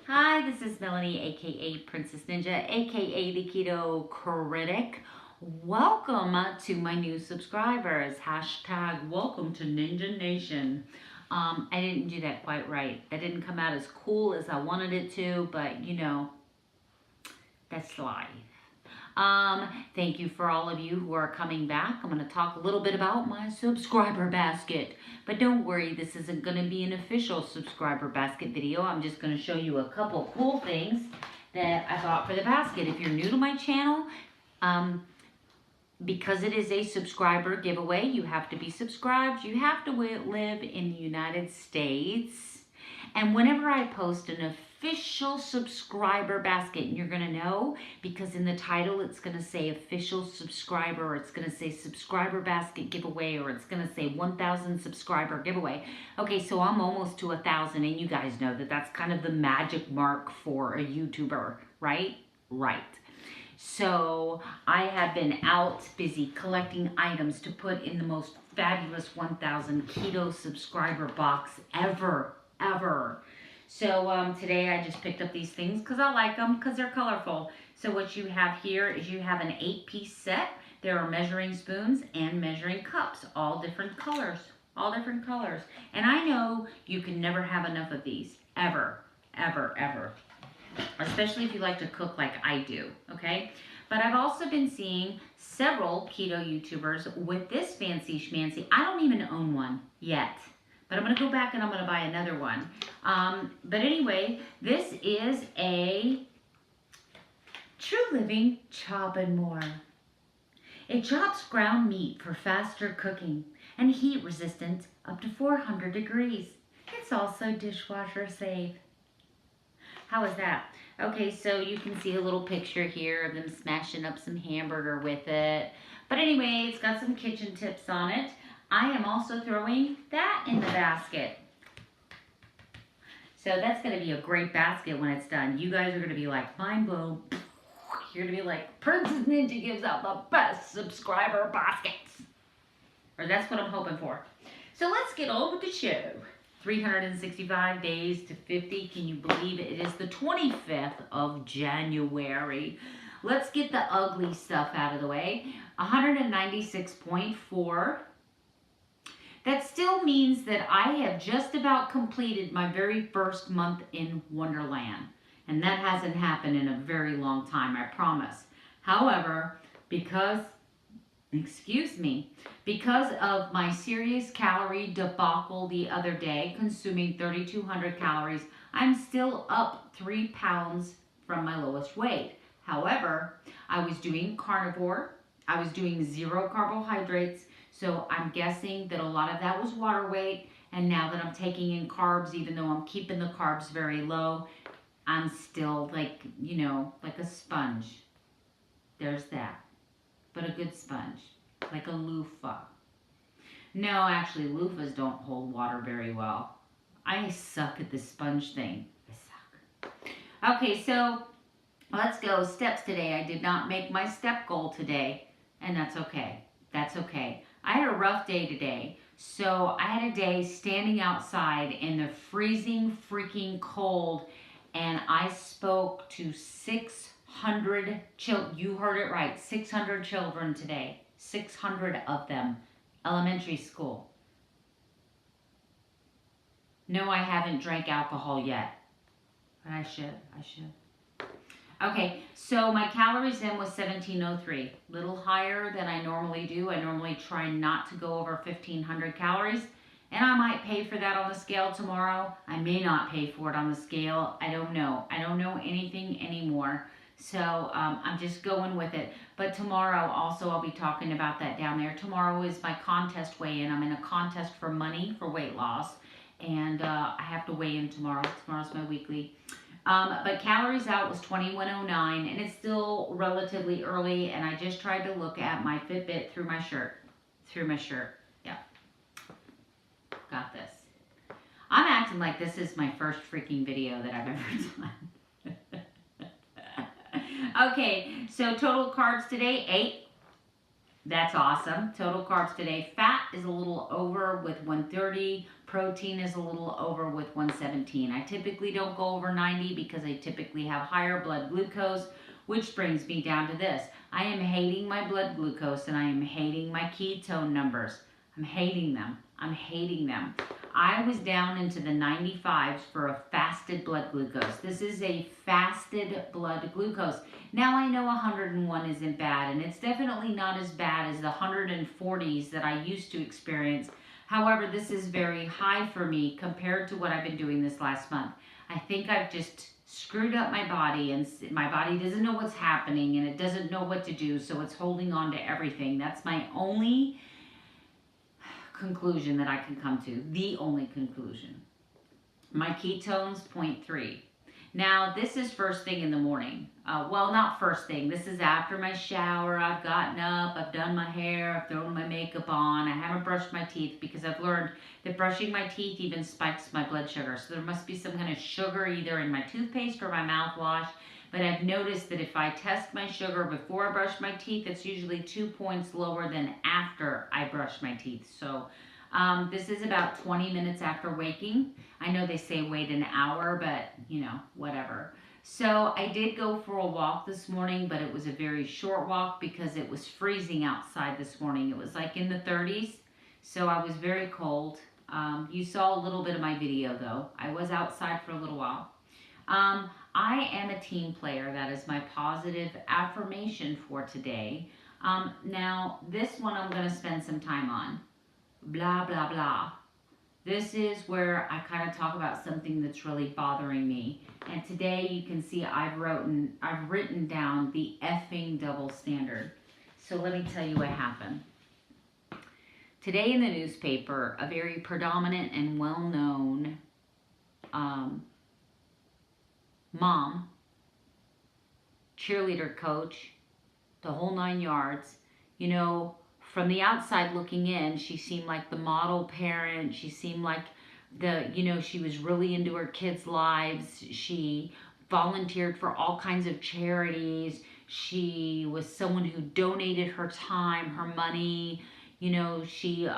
Hi, this is Melanie, aka Princess Ninja, aka the Keto Critic. Welcome to my new subscribers. Hashtag welcome to Ninja Nation. I didn't do that quite right. That didn't come out as cool as I wanted it to, but you know, that's life. Thank you for all of you who are coming back. I'm going to talk a little bit about my subscriber basket. But don't worry, this isn't going to be an official subscriber basket video. I'm just going to show you a couple cool things that I got for the basket. If you're new to my channel, because it is a subscriber giveaway, you have to be subscribed. You have to live in the United States. And whenever I post an official subscriber basket, and you're going to know because in the title it's going to say official subscriber, or it's going to say subscriber basket giveaway, or it's going to say 1,000 subscriber giveaway. Okay, so I'm almost to 1,000, and you guys know that that's kind of the magic mark for a YouTuber, right? Right. So I have been out busy collecting items to put in the most fabulous 1,000 keto subscriber box ever. So today I just picked up these things because I like them because they're colorful. So what you have here is you have an 8-piece set. There are measuring spoons and measuring cups, all different colors. And I know you can never have enough of these, ever. Especially if you like to cook like I do, okay? But I've also been seeing several keto YouTubers with this fancy schmancy. I don't even own one yet. But I'm going to go back and I'm going to buy another one. But anyway, this is a True Living Chop and More. It chops ground meat for faster cooking and heat resistant up to 400 degrees. It's also dishwasher safe. How is that? Okay, so you can see a little picture here of them smashing up some hamburger with it. But anyway, it's got some kitchen tips on it. I am also throwing that in the basket. So that's going to be a great basket when it's done. You guys are going to be like, mind blown. You're going to be like, Princess Ninja gives out the best subscriber baskets. Or that's what I'm hoping for. So let's get on with the show. 365 days to 50. Can you believe it? It is the 25th of January. Let's get the ugly stuff out of the way. 196.4. That still means that I have just about completed my very first month in Wonderland. And that hasn't happened in a very long time, I promise. However, because of my serious calorie debacle the other day, consuming 3,200 calories, I'm still up 3 pounds from my lowest weight. However, I was doing carnivore. I was doing 0 carbohydrates. So I'm guessing that a lot of that was water weight. And now that I'm taking in carbs, even though I'm keeping the carbs very low, I'm still like, you know, like a sponge. There's that. But a good sponge. Like a loofah. No, actually, loofahs don't hold water very well. I suck at the sponge thing. I suck. Okay, so let's go. Steps today. I did not make my step goal today. And that's okay. That's okay. I had a rough day today. So I had a day standing outside in the freezing freaking cold. And I spoke to 600 children. You heard it right. 600 children today. 600 of them. Elementary school. No, I haven't drank alcohol yet. But I should. Okay, so my calories in was 1,703. Little higher than I normally do. I normally try not to go over 1,500 calories. And I might pay for that on the scale tomorrow. I may not pay for it on the scale. I don't know. I don't know anything anymore. So I'm just going with it. But tomorrow also I'll be talking about that down there. Tomorrow is my contest weigh-in. I'm in a contest for money for weight loss. And I have to weigh in tomorrow. Tomorrow's my weekly. But calories out was 2109, and it's still relatively early, and I just tried to look at my Fitbit through my shirt. Yeah. Got this. I'm acting like this is my first freaking video that I've ever done. Okay, so total carbs today, 8. That's awesome. Total carbs today. Fat is a little over with 130. Protein is a little over with 117. I typically don't go over 90 because I typically have higher blood glucose, which brings me down to this. I am hating my blood glucose and I am hating my ketone numbers. I'm hating them. I'm hating them. I was down into the 95s for a fasted blood glucose. This is a fasted blood glucose. Now I know 101 isn't bad, and it's definitely not as bad as the 140s that I used to experience. However, this is very high for me compared to what I've been doing this last month. I think I've just screwed up my body, and my body doesn't know what's happening, and it doesn't know what to do, so it's holding on to everything. That's my only conclusion that I can come to. The only conclusion. My ketones, 0.3. Now, this is first thing in the morning. Well, not first thing. This is after my shower. I've gotten up. I've done my hair. I've thrown my makeup on. I haven't brushed my teeth because I've learned that brushing my teeth even spikes my blood sugar. So there must be some kind of sugar either in my toothpaste or my mouthwash. But I've noticed that if I test my sugar before I brush my teeth, it's usually 2 points lower than after I brush my teeth. So this is about 20 minutes after waking. I know they say wait an hour, but you know, whatever. So I did go for a walk this morning, but it was a very short walk because it was freezing outside this morning. It was like in the 30s, so I was very cold. You saw a little bit of my video though. I was outside for a little while. I am a team player. That is my positive affirmation for today. Now, this one I'm going to spend some time on. Blah, blah, blah. This is where I kind of talk about something that's really bothering me. And today you can see I've written down the effing double standard. So let me tell you what happened. Today in the newspaper, a very predominant and well-known mom, cheerleader coach, the whole 9 yards. You know, from the outside looking in, she seemed like the model parent. She seemed like she was really into her kids' lives. She volunteered for all kinds of charities. She was someone who donated her time, her money. You know, she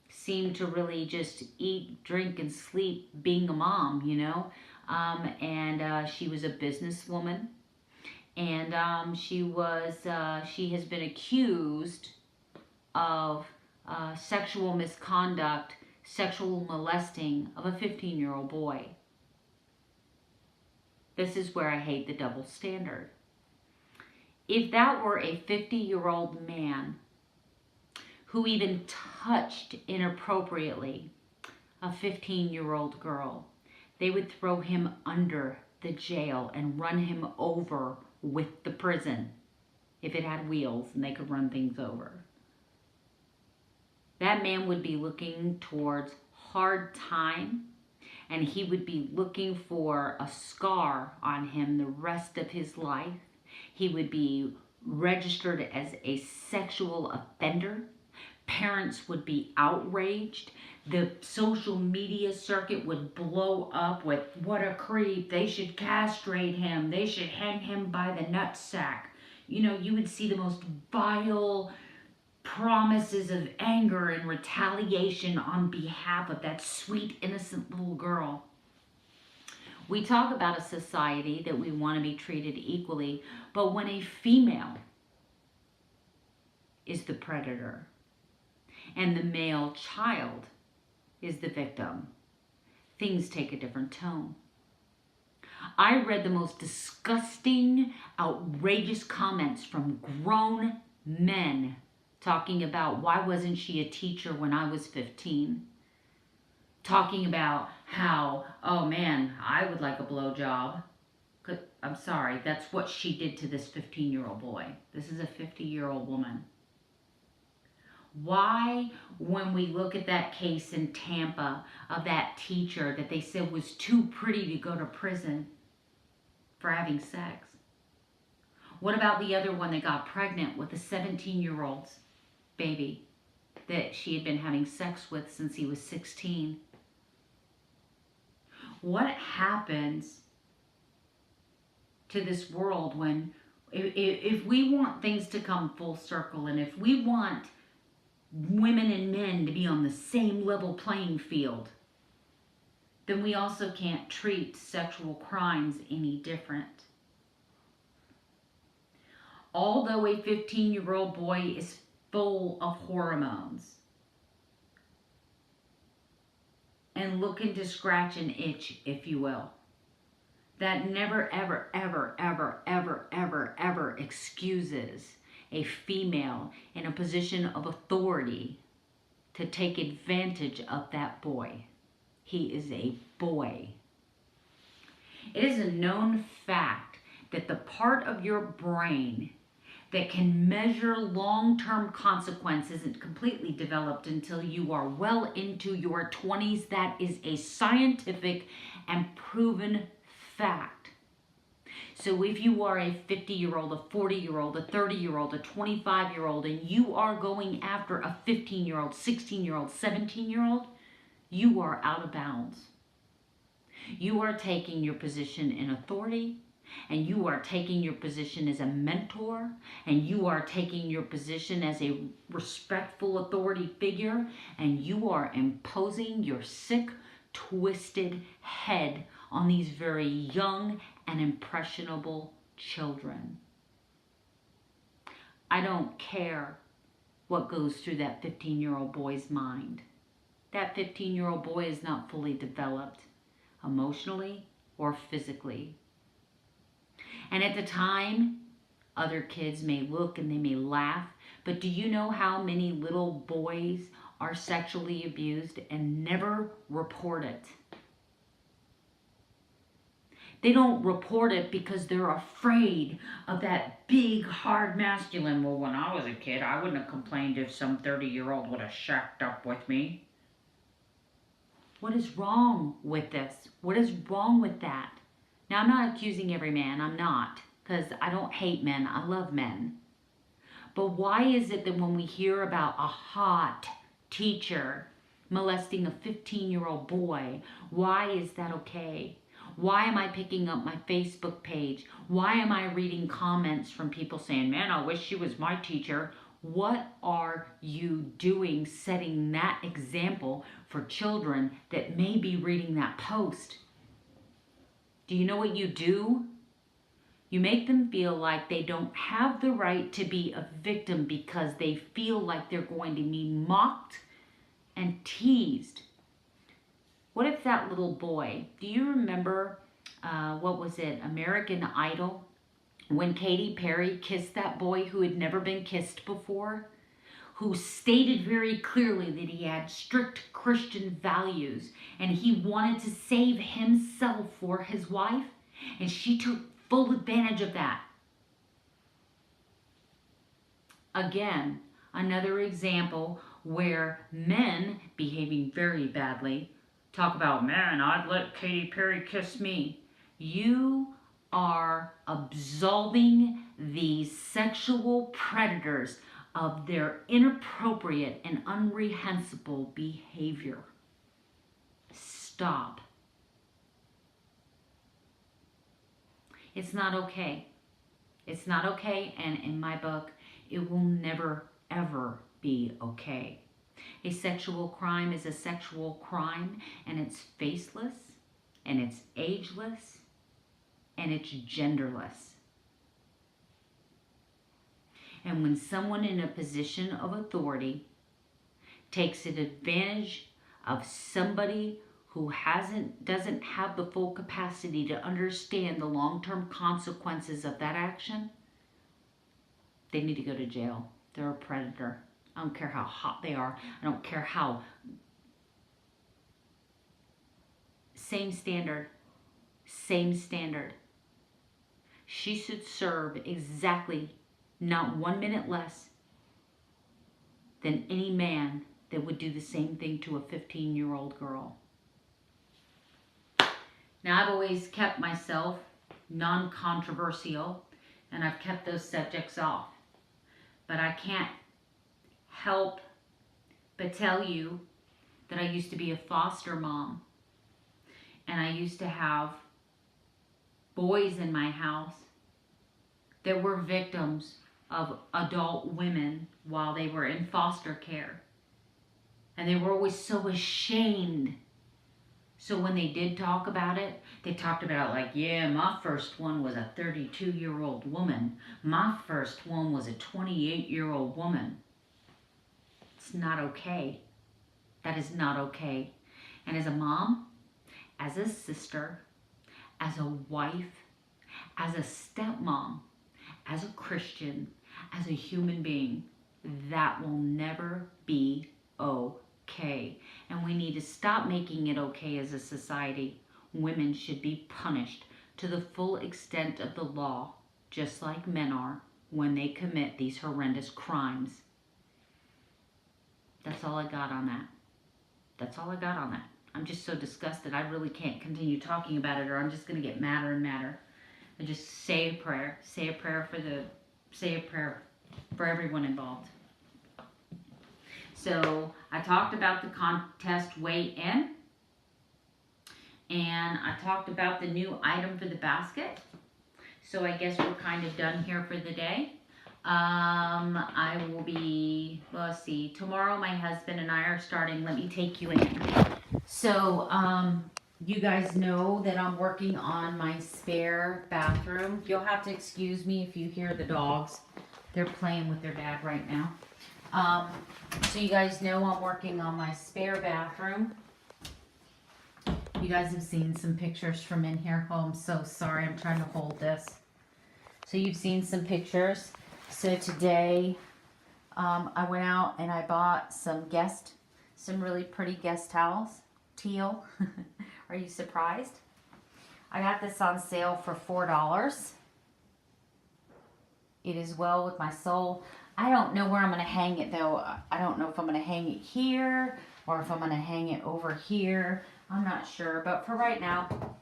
seemed to really just eat, drink, and sleep being a mom, you know. She was a businesswoman, and she has been accused of sexual misconduct, sexual molesting of a 15-year-old boy. This is where I hate the double standard. If that were a 50-year-old man who even touched inappropriately a 15-year-old girl, they would throw him under the jail and run him over with the prison if it had wheels and they could run things over. That man would be looking towards hard time, and he would be looking for a scar on him the rest of his life. He would be registered as a sexual offender. Parents would be outraged. The social media circuit would blow up with, what a creep, they should castrate him, they should hang him by the nutsack. You know, you would see the most vile promises of anger and retaliation on behalf of that sweet, innocent little girl. We talk about a society that we want to be treated equally, but when a female is the predator and the male child is the victim, things take a different tone. I read the most disgusting, outrageous comments from grown men talking about why wasn't she a teacher when I was 15? Talking about how, oh man, I would like a blowjob. I'm sorry, that's what she did to this 15-year-old boy. This is a 50-year-old woman. Why, when we look at that case in Tampa of that teacher that they said was too pretty to go to prison for having sex? What about the other one that got pregnant with a 17-year-old baby that she had been having sex with since he was 16? What happens to this world when, if we want things to come full circle, and if we want women and men to be on the same level playing field, then we also can't treat sexual crimes any different. Although a 15-year-old boy is full of hormones and looking to scratch an itch, if you will, that never, ever, ever, ever, ever, ever, ever excuses a female in a position of authority to take advantage of that boy. He is a boy. It is a known fact that the part of your brain that can measure long-term consequences isn't completely developed until you are well into your 20s. That is a scientific and proven fact. So if you are a 50-year-old, a 40-year-old, a 30-year-old, a 25-year-old, and you are going after a 15-year-old, 16-year-old, 17-year-old, you are out of bounds. You are taking your position in authority, and you are taking your position as a mentor, and you are taking your position as a respectful authority figure, and you are imposing your sick, twisted head on these very young and impressionable children. I don't care what goes through that 15-year-old boy's mind. That 15-year-old boy is not fully developed emotionally or physically. And at the time, other kids may look and they may laugh, but do you know how many little boys are sexually abused and never report it? They don't report it because they're afraid of that big, hard masculine. Well, when I was a kid, I wouldn't have complained if some 30-year-old would have shacked up with me. What is wrong with this? What is wrong with that? Now, I'm not accusing every man. I'm not. Because I don't hate men. I love men. But why is it that when we hear about a hot teacher molesting a 15-year-old boy, why is that okay? Why am I picking up my Facebook page? Why am I reading comments from people saying, man, I wish she was my teacher? What are you doing setting that example for children that may be reading that post? Do you know what you do? You make them feel like they don't have the right to be a victim because they feel like they're going to be mocked and teased. What if that little boy, do you remember, American Idol? When Katy Perry kissed that boy who had never been kissed before, who stated very clearly that he had strict Christian values and he wanted to save himself for his wife, and she took full advantage of that. Again, another example where men behaving very badly talk about, man, I'd let Katy Perry kiss me. You are absolving these sexual predators of their inappropriate and unreprehensible behavior. Stop. It's not okay. It's not okay, and in my book, it will never, ever be okay. A sexual crime is a sexual crime, and it's faceless, and it's ageless, and it's genderless. And when someone in a position of authority takes advantage of somebody who doesn't have the full capacity to understand the long-term consequences of that action, they need to go to jail. They're a predator. I don't care how hot they are. I don't care how. Same standard. Same standard. She should serve exactly not 1 minute less than any man that would do the same thing to a 15-year-old girl. Now, I've always kept myself non-controversial, and I've kept those subjects off. But I can't help but tell you that I used to be a foster mom, and I used to have boys in my house that were victims of adult women while they were in foster care. And they were always so ashamed. So when they did talk about it, they talked about it like, yeah, my first one was a 32-year-old woman. My first one was a 28-year-old woman. It's not okay. That is not okay. And as a mom, as a sister, as a wife, as a stepmom, as a Christian, as a human being, that will never be okay. And we need to stop making it okay as a society. Women should be punished to the full extent of the law, just like men are when they commit these horrendous crimes. That's all I got on that. That's all I got on that. I'm just so disgusted. I really can't continue talking about it, or I'm just going to get madder and madder. And just say a prayer. Say a prayer for everyone involved. So I talked about the contest weigh-in, and I talked about the new item for the basket. So I guess we're kind of done here for the day. I will be, let's see, tomorrow my husband and I are starting Let Me Take You In. So, you guys know that I'm working on my spare bathroom. You'll have to excuse me if you hear the dogs. They're playing with their dad right now. So you guys know I'm working on my spare bathroom. You guys have seen some pictures from in here. Oh, I'm so sorry. I'm trying to hold this. So you've seen some pictures. So today, I went out and I bought some really pretty guest towels. Teal. Are you surprised? I got this on sale for $4. It is well with my soul. I don't know where I'm going to hang it though. I don't know if I'm going to hang it here or if I'm going to hang it over here. I'm not sure. But for right now,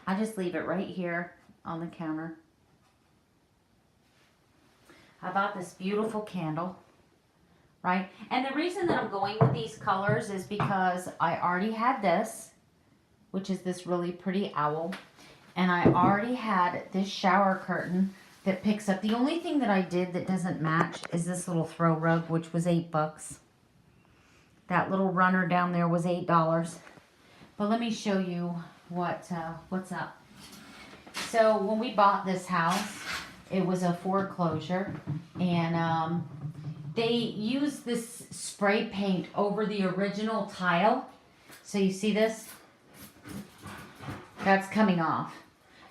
I just leave it right here on the counter. I bought this beautiful candle. Right? And the reason that I'm going with these colors is because I already had this, which is this really pretty owl. And I already had this shower curtain that picks up. The only thing that I did that doesn't match is this little throw rug, which was $8. That little runner down there was $8. But let me show you what's up. So when we bought this house, it was a foreclosure. And they used this spray paint over the original tile. So you see this? That's coming off.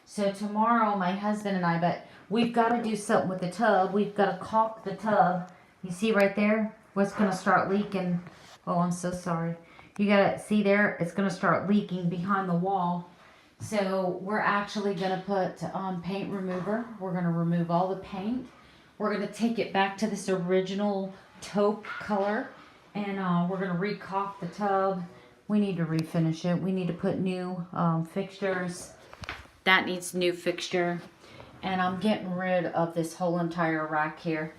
So tomorrow my husband and I, but we've got to do something with the tub. We've got to caulk the tub. You see right there? What's going to start leaking? Oh, I'm so sorry. You got to see there? It's going to start leaking behind the wall. So we're actually going to put paint remover. We're going to remove all the paint. We're going to take it back to this original taupe color, and we're going to re-caulk the tub. We need to refinish it. We need to put new fixtures. That needs new fixture. And I'm getting rid of this whole entire rack here.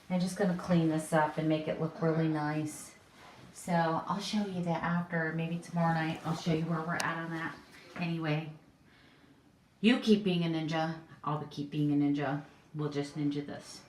I'm just going to clean this up and make it look really nice. So I'll show you that after, maybe tomorrow night. I'll show you where we're at on that. Anyway, you keep being a ninja. I'll keep being a ninja. We'll just ninja this.